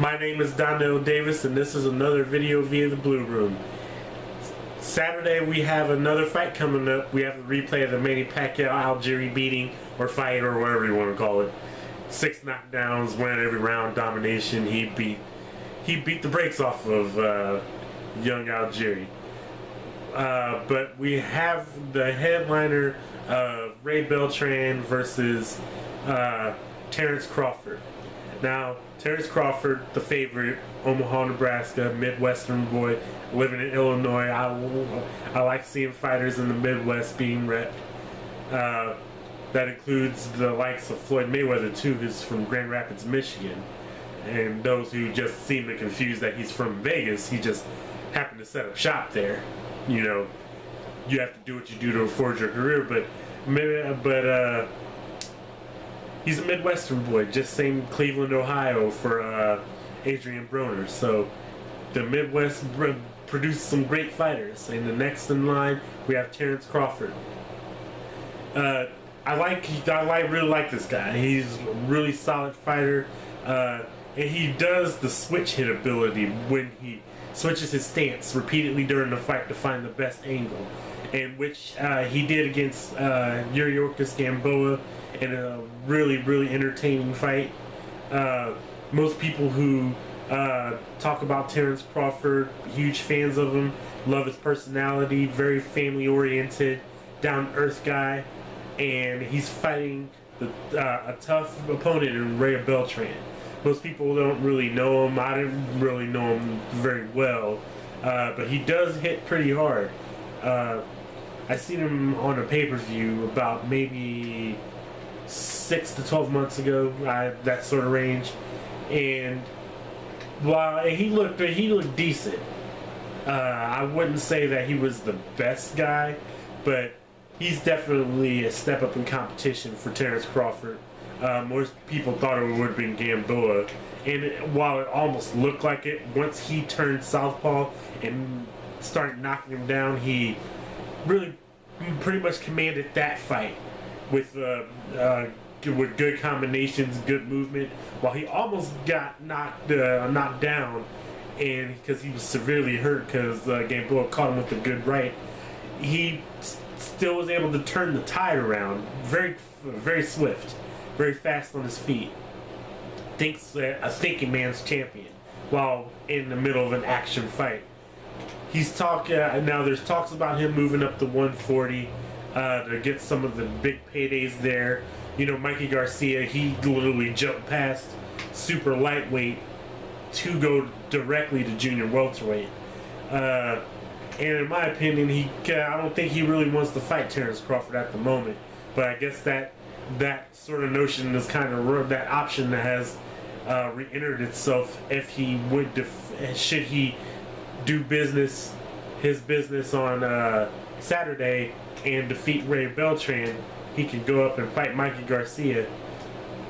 My name is Donnell Davis, and this is another video via the Blue Room. Saturday, we have another fight coming up. We have a replay of the Manny Pacquiao-Algieri beating, or fight, or whatever you want to call it. 6 knockdowns, winning every round, domination. He beat the brakes off of young Algieri. But we have the headliner of Ray Beltran versus Terrence Crawford. Now, Terrence Crawford, the favorite, Omaha, Nebraska, Midwestern boy, living in Illinois. I like seeing fighters in the Midwest being repped. That includes the likes of Floyd Mayweather, too, who's from Grand Rapids, Michigan. And those who just seem to confuse that he's from Vegas, he just happened to set up shop there. You know, you have to do what you do to forge your career, but he's a Midwestern boy, just same Cleveland, Ohio for Adrian Broner. So the Midwest produced some great fighters. And the next in line, we have Terrence Crawford. I really like this guy. He's a really solid fighter. And he does the switch hit ability when he switches his stance repeatedly during the fight to find the best angle. And which he did against Yuriorkis Gamboa in a really entertaining fight. Most people who talk about Terrence Crawford, huge fans of him, love his personality, very family oriented, down to earth guy, and he's fighting a tough opponent in Ray Beltran. Most people don't really know him. I didn't really know him very well, but he does hit pretty hard. I seen him on a pay-per-view about maybe 6 to 12 months ago, that sort of range, and while he looked decent, I wouldn't say that he was the best guy, but he's definitely a step up in competition for Terrence Crawford. Most people thought it would have been Gamboa, and while it almost looked like it, once he turned southpaw and started knocking him down, he really pretty much commanded that fight with good combinations, good movement. While he almost got knocked down, and because he was severely hurt because Gamboa caught him with a good right, he still was able to turn the tide around. Very swift, very fast on his feet. Thinks a thinking man's champion while in the middle of an action fight. He's now there's talks about him moving up to 140 to get some of the big paydays there. You know, Mikey Garcia, he literally jumped past super lightweight to go directly to junior welterweight. And in my opinion, I don't think he really wants to fight Terrence Crawford at the moment. But I guess that sort of notion is kind of that option that has re-entered itself if he should he do his business on Saturday and defeat Ray Beltran. He could go up and fight Mikey Garcia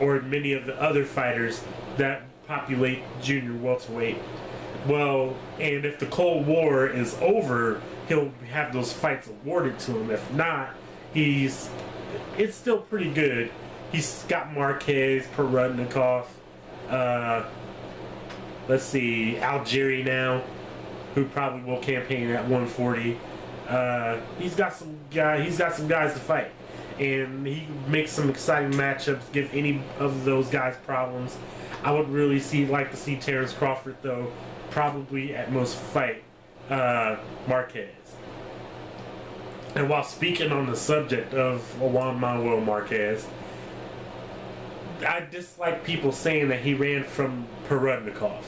or many of the other fighters that populate junior welterweight. Well, and if the Cold War is over, he'll have those fights awarded to him. If not, it's still pretty good. He's got Marquez, Perudnikov, let's see, Algieri now, who probably will campaign at 140. He's got some guys to fight, and he makes some exciting matchups. Give any of those guys problems. I would really like to see Terrence Crawford, though, probably at most fight Marquez. And while speaking on the subject of Juan Manuel Marquez, I dislike people saying that he ran from Perudnikov.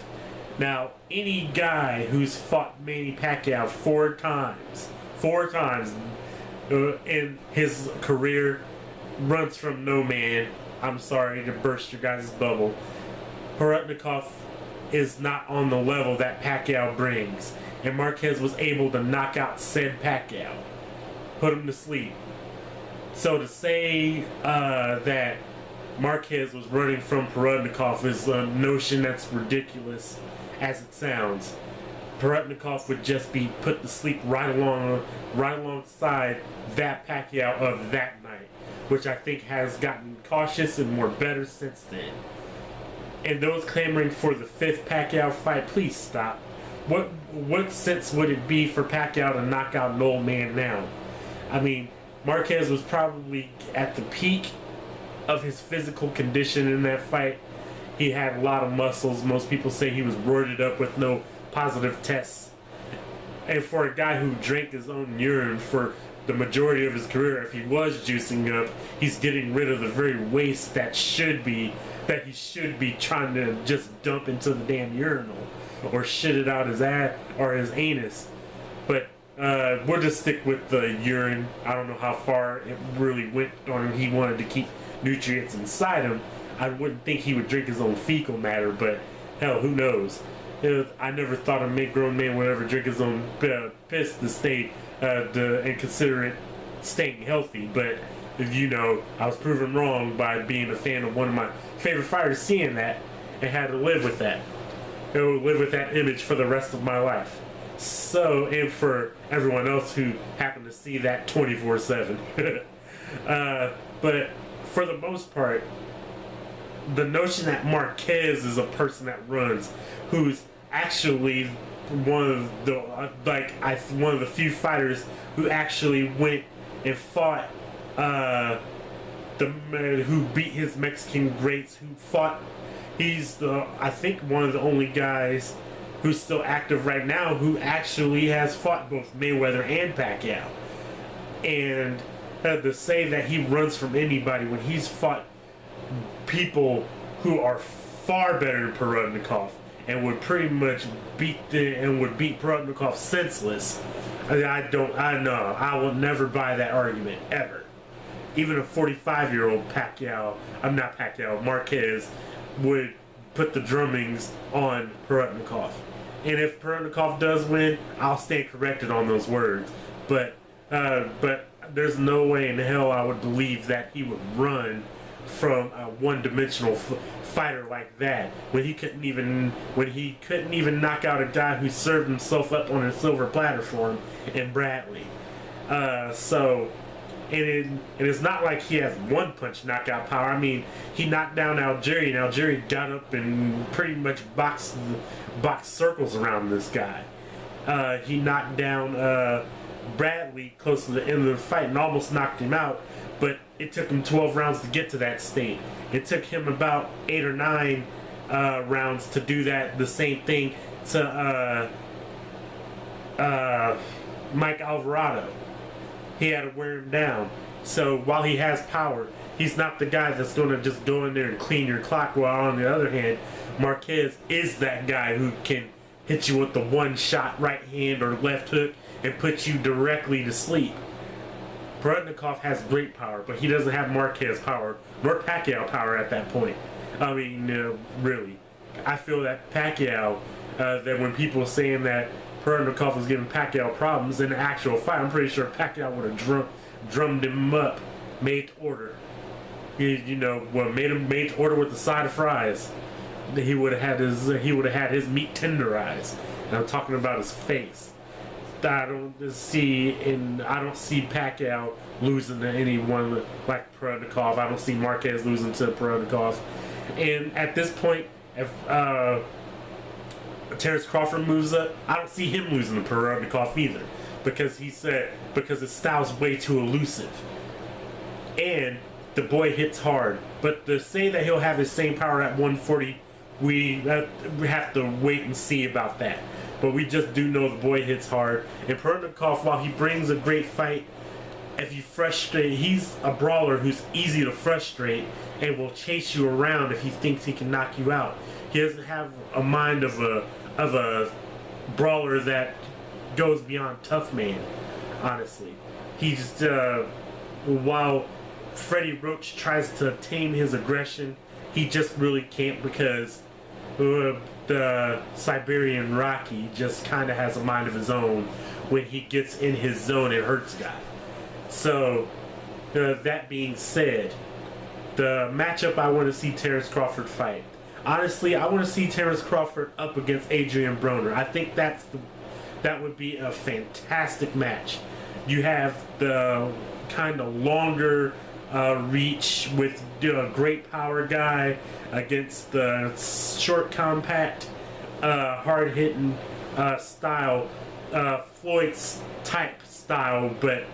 Now, any guy who's fought Manny Pacquiao four times in his career runs from no man. I'm sorry to burst your guys' bubble. Perudnikov is not on the level that Pacquiao brings, and Marquez was able to knock out said Pacquiao, put him to sleep. So to say that Marquez was running from Perudnikov is a notion that's ridiculous as it sounds. Perudnikov would just be put to sleep right alongside that Pacquiao of that night, which I think has gotten cautious and more better since then. And those clamoring for the 5th Pacquiao fight, please stop. What sense would it be for Pacquiao to knock out an old man now? I mean, Marquez was probably at the peak of his physical condition in that fight. He had a lot of muscles. Most people say he was roided up with no positive tests. And for a guy who drank his own urine for the majority of his career, if he was juicing up, he's getting rid of the very waste that he should be trying to just dump into the damn urinal or shit it out his ass or his anus. But we'll just stick with the urine. I don't know how far it really went on. He wanted to keep nutrients inside him. I wouldn't think he would drink his own fecal matter, but hell, who knows? I never thought a grown man would ever drink his own piss to stay and consider it staying healthy. But I was proven wrong by being a fan of one of my favorite fighters, seeing that, and had to live with that. Live with that image for the rest of my life. So, and for everyone else who happened to see that 24/7. But for the most part, the notion that Marquez is a person that runs, who's actually one of the few fighters who actually went and fought who beat his Mexican greats, he's I think one of the only guys who's still active right now who actually has fought both Mayweather and Pacquiao. And to say that he runs from anybody when he's fought people who are far better than Perodnikov and would pretty much beat Perodnikov senseless. I will never buy that argument ever. Even a 45-year-old Marquez would put the drummings on Perodnikov. And if Perodnikov does win, I'll stand corrected on those words. But there's no way in hell I would believe that he would run from a one-dimensional fighter like that when he couldn't even knock out a guy who served himself up on a silver platter for him in Bradley. And it's not like he has one-punch knockout power. I mean, he knocked down Algieri, and Algieri got up and pretty much boxed circles around this guy. He knocked down Bradley close to the end of the fight and almost knocked him out, but it took him 12 rounds to get to that state. It took him about 8 or 9 rounds to do the same thing to Mike Alvarado. He had to wear him down. So while he has power, he's not the guy that's going to just go in there and clean your clock, while on the other hand, Marquez is that guy who can hit you with the one-shot right hand or left hook and put you directly to sleep. Perodnikov has great power, but he doesn't have Marquez power, nor Pacquiao power at that point. I mean, really. I feel that Pacquiao, that when people are saying that Perodnikov was giving Pacquiao problems in the actual fight, I'm pretty sure Pacquiao would have drummed him up, made to order. Made to order with a side of fries. He would have had his meat tenderized. And I'm talking about his face. I don't see Pacquiao losing to anyone like Perodnikov. I don't see Marquez losing to Perodnikov. And at this point, if Terrence Crawford moves up, I don't see him losing to Perodnikov either, because his style's way too elusive. And the boy hits hard. But to say that he'll have his same power at 140, we have to wait and see about that. But we just do know the boy hits hard. And Perodnikov, while he brings a great fight, if you frustrate, he's a brawler who's easy to frustrate and will chase you around if he thinks he can knock you out. He doesn't have a mind of a brawler that goes beyond tough man, honestly. He's while Freddie Roach tries to tame his aggression, he just really can't, because the Siberian Rocky just kind of has a mind of his own when he gets in his zone and hurts guys. So, that being said, the matchup I want to see Terrence Crawford fight. Honestly, I want to see Terrence Crawford up against Adrian Broner. I think that would be a fantastic match. You have the kind of longer reach with a great power guy against the short, compact, hard-hitting style, Floyd's type style, but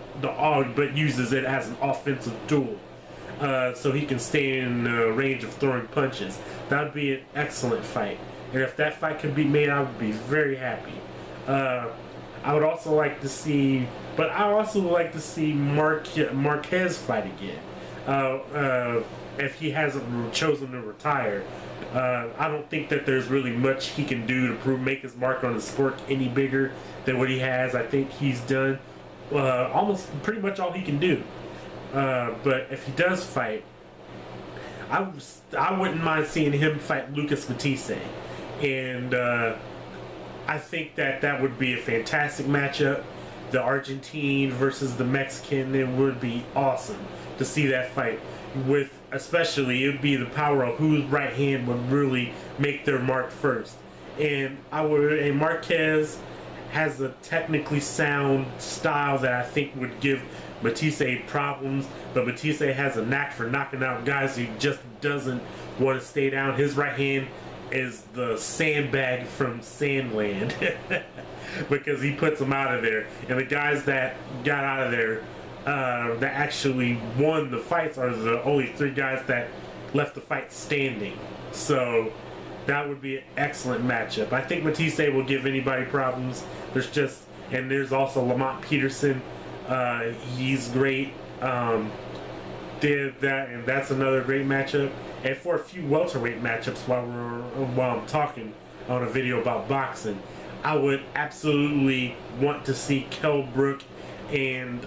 uses it as an offensive tool, so he can stay in range of throwing punches. That would be an excellent fight, and if that fight could be made, I would be very happy. I would also like to see, but I also like to see Marquez fight again. If he hasn't chosen to retire, I don't think that there's really much he can do to make his mark on the sport any bigger than what he has. I think he's done almost pretty much all he can do. But if he does fight, I wouldn't mind seeing him fight Lucas Matisse, and I think that would be a fantastic matchup. The Argentine versus the Mexican, it would be awesome to see that fight. With especially, it would be the power of whose right hand would really make their mark first. And Marquez has a technically sound style that I think would give Matisse problems, but Matisse has a knack for knocking out guys who just doesn't want to stay down. His right hand is the sandbag from Sandland because he puts them out of there. And the guys that got out of there that actually won the fights are the only 3 guys that left the fight standing. So that would be an excellent matchup. I think Matisse will give anybody problems. There's also Lamont Peterson. He's great. Did that, and that's another great matchup. And for a few welterweight matchups while I'm talking on a video about boxing, I would absolutely want to see Kell Brook and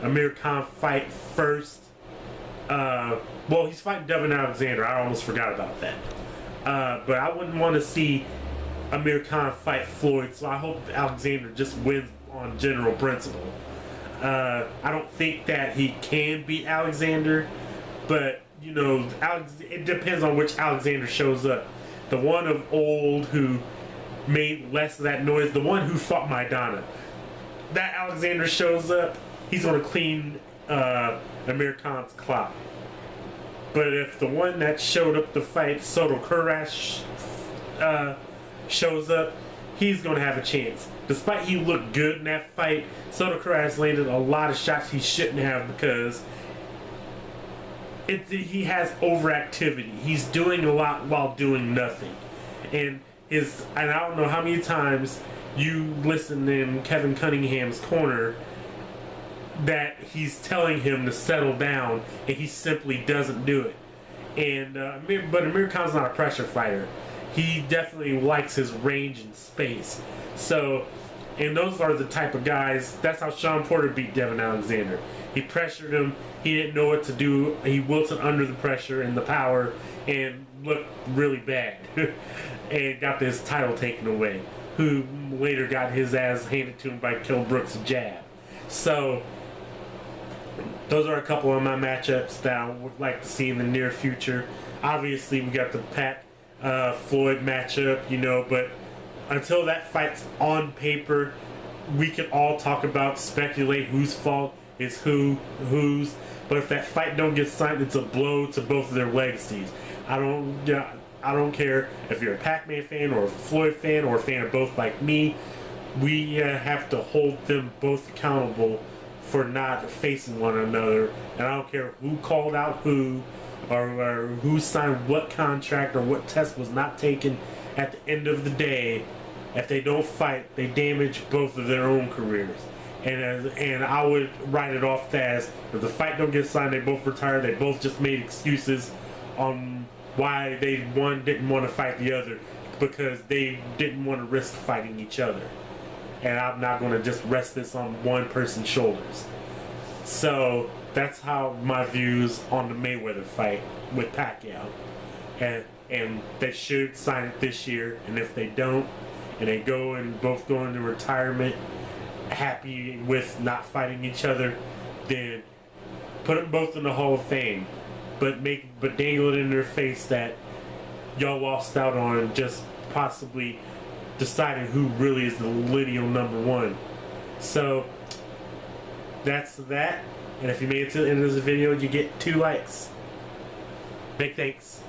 Amir Khan fight first. Well, he's fighting Devin Alexander. I almost forgot about that. But I wouldn't want to see Amir Khan fight Floyd, so I hope Alexander just wins on general principle. I don't think that he can beat Alexander, but you know, it depends on which Alexander shows up. The one of old who made less of that noise, the one who fought Maidana. That Alexander shows up, he's going to clean Amir Khan's clock. But if the one that showed up to fight Soto Karash shows up, he's going to have a chance. Despite he looked good in that fight, Soto Karash landed a lot of shots he shouldn't have because he has overactivity. He's doing a lot while doing nothing. And I don't know how many times you listen in Kevin Cunningham's corner that he's telling him to settle down, and he simply doesn't do it. And but Amir Khan's not a pressure fighter. He definitely likes his range and space. So, and those are the type of guys. That's how Sean Porter beat Devin Alexander. He pressured him. He didn't know what to do. He wilted under the pressure and the power, and looked really bad, and got his title taken away. Who later got his ass handed to him by Kell Brook's jab. So, those are a couple of my matchups that I would like to see in the near future. Obviously, we got the Pat Floyd matchup, you know, but until that fight's on paper, we can all talk about, speculate whose fault is whose. But if that fight don't get signed, it's a blow to both of their legacies. I don't care if you're a Pac-Man fan or a Floyd fan or a fan of both like me. We have to hold them both accountable for not facing one another. And I don't care who called out who, or who signed what contract or what test was not taken. At the end of the day, if they don't fight, they damage both of their own careers. And I would write it off as, if the fight don't get signed, they both retire. They both just made excuses on why one didn't want to fight the other, because they didn't want to risk fighting each other. And I'm not going to just rest this on one person's shoulders. So that's how my views on the Mayweather fight with Pacquiao. And they should sign it this year. And if they don't, and they both go into retirement happy with not fighting each other, then put them both in the Hall of Fame. But dangle it in their face that y'all lost out on just possibly deciding who really is the lineal number one. So that's that. And if you made it to the end of this video, you get 2 likes. Big thanks.